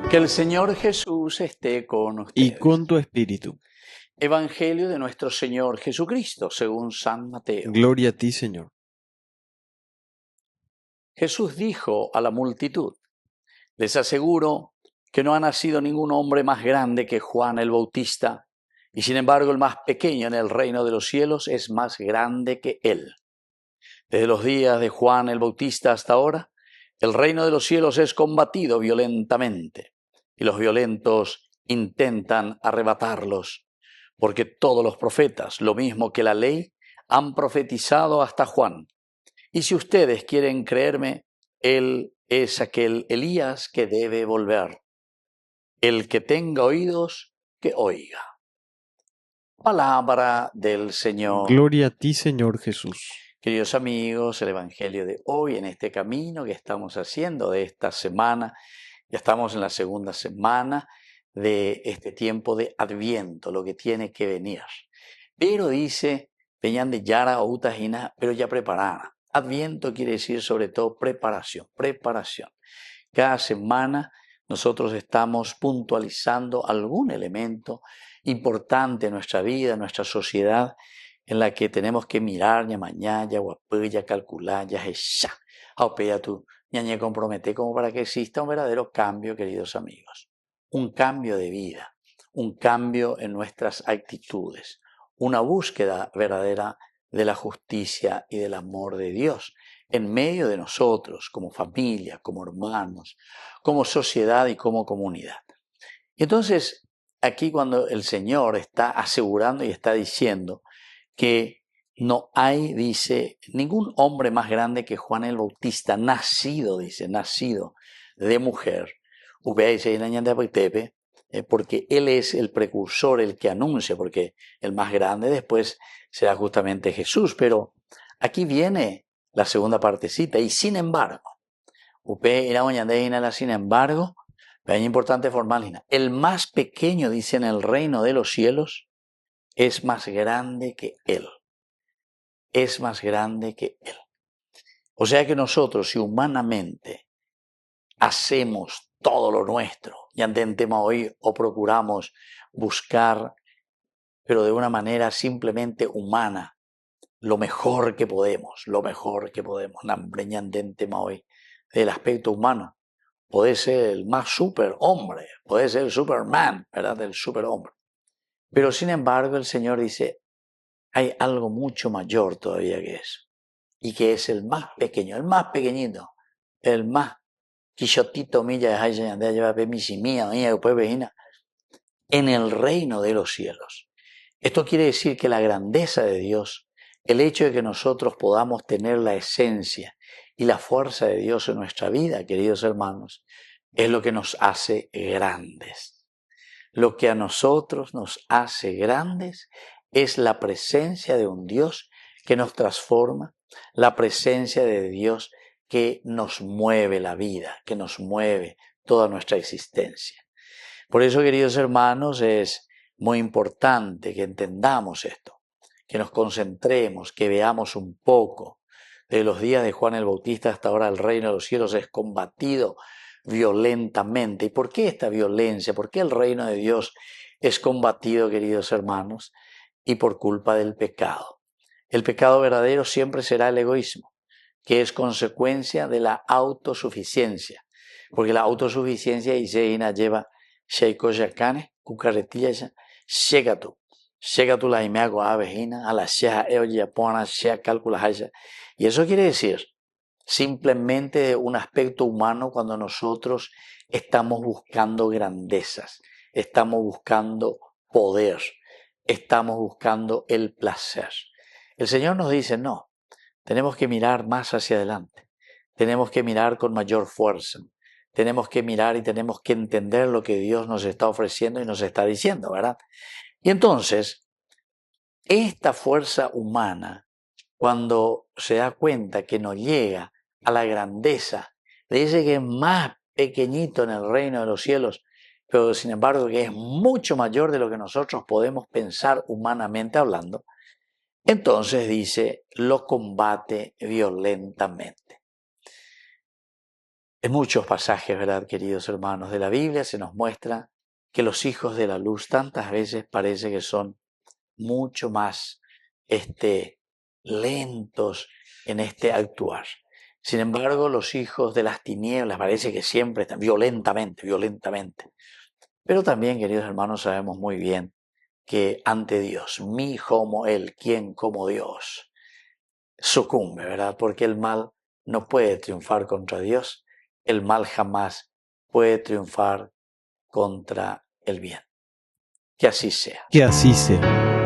Que el Señor Jesús esté con y ustedes. con tu espíritu. Evangelio de nuestro Señor Jesucristo, según San Mateo. Gloria a ti, Señor. Jesús dijo a la multitud: les aseguro que no ha nacido ningún hombre más grande que Juan el Bautista, y sin embargo el más pequeño en el reino de los cielos es más grande que él. Desde los días de Juan el Bautista hasta ahora, el reino de los cielos es combatido violentamente, y los violentos intentan arrebatarlos, porque todos los profetas, lo mismo que la ley, han profetizado hasta Juan. Y si ustedes quieren creerme, él es aquel Elías que debe volver. El que tenga oídos, que oiga. Palabra del Señor. Gloria a ti, Señor Jesús. Queridos amigos, el Evangelio de hoy, en este camino que estamos haciendo de esta semana, ya estamos en la segunda semana de este tiempo de Adviento, lo que tiene que venir. Pero dice, venían de Yara o Utajina, pero ya preparada. Adviento quiere decir sobre todo preparación. Cada semana nosotros estamos puntualizando algún elemento importante en nuestra vida, en nuestra sociedad, en la que tenemos que mirar, mañana, guapuya, calcular, ya tu ñañe compromete como para que exista un verdadero cambio, queridos amigos. Un cambio de vida, un cambio en nuestras actitudes, una búsqueda verdadera de la justicia y del amor de Dios en medio de nosotros, como familia, como hermanos, como sociedad y como comunidad. Y entonces, aquí cuando el Señor está asegurando y está diciendo que no hay, dice, ningún hombre más grande que Juan el Bautista, nacido de mujer, porque él es el precursor, el que anuncia, porque el más grande después será justamente Jesús. Pero aquí viene la segunda partecita, y sin embargo, sin embargo, es importante formal, el más pequeño, dice, en el reino de los cielos, es más grande que él. Es más grande que él. O sea que nosotros, si humanamente hacemos todo lo nuestro, y tema hoy, o procuramos buscar, pero de una manera simplemente humana, lo mejor que podemos, tema hoy, del aspecto humano, puede ser el más superhombre, puede ser el Superman, ¿verdad? El superhombre. Pero sin embargo el Señor dice, hay algo mucho mayor todavía que eso, y que es el más pequeño, el más pequeñito, el más quillotito milla en el reino de los cielos. Esto quiere decir que la grandeza de Dios, el hecho de que nosotros podamos tener la esencia y la fuerza de Dios en nuestra vida, queridos hermanos, es lo que nos hace grandes. Lo que a nosotros nos hace grandes es la presencia de un Dios que nos transforma, la presencia de Dios que nos mueve la vida, que nos mueve toda nuestra existencia. Por eso, queridos hermanos, es muy importante que entendamos esto, que nos concentremos, que veamos un poco. De los días de Juan el Bautista hasta ahora el reino de los cielos es combatido violentamente. ¿Y por qué esta violencia? ¿Por qué el reino de Dios es combatido, queridos hermanos? Y por culpa del pecado. El pecado verdadero siempre será el egoísmo, que es consecuencia de la autosuficiencia. Porque la autosuficiencia y Seina lleva Sheiko Yakane, Cucarretilla, llega tú la imago a vejina, a la sheja eoyapona, sheja cálcula haya. Y eso quiere decir simplemente un aspecto humano cuando nosotros estamos buscando grandezas, estamos buscando poder, estamos buscando el placer. El Señor nos dice, no, tenemos que mirar más hacia adelante, tenemos que mirar con mayor fuerza, tenemos que mirar y tenemos que entender lo que Dios nos está ofreciendo y nos está diciendo, ¿verdad? Y entonces, esta fuerza humana, cuando se da cuenta que no llega a la grandeza de ese que es más pequeñito en el reino de los cielos, pero sin embargo que es mucho mayor de lo que nosotros podemos pensar humanamente hablando, entonces dice, lo combate violentamente. En muchos pasajes, ¿verdad, queridos hermanos, de la Biblia se nos muestra que los hijos de la luz tantas veces parece que son mucho más lentos en actuar. Sin embargo, los hijos de las tinieblas parece que siempre están violentamente. Pero también, queridos hermanos, sabemos muy bien que ante Dios, mi como Él, quien como Dios, sucumbe, ¿verdad? Porque el mal no puede triunfar contra Dios, el mal jamás puede triunfar contra el bien. Que así sea. Que así sea.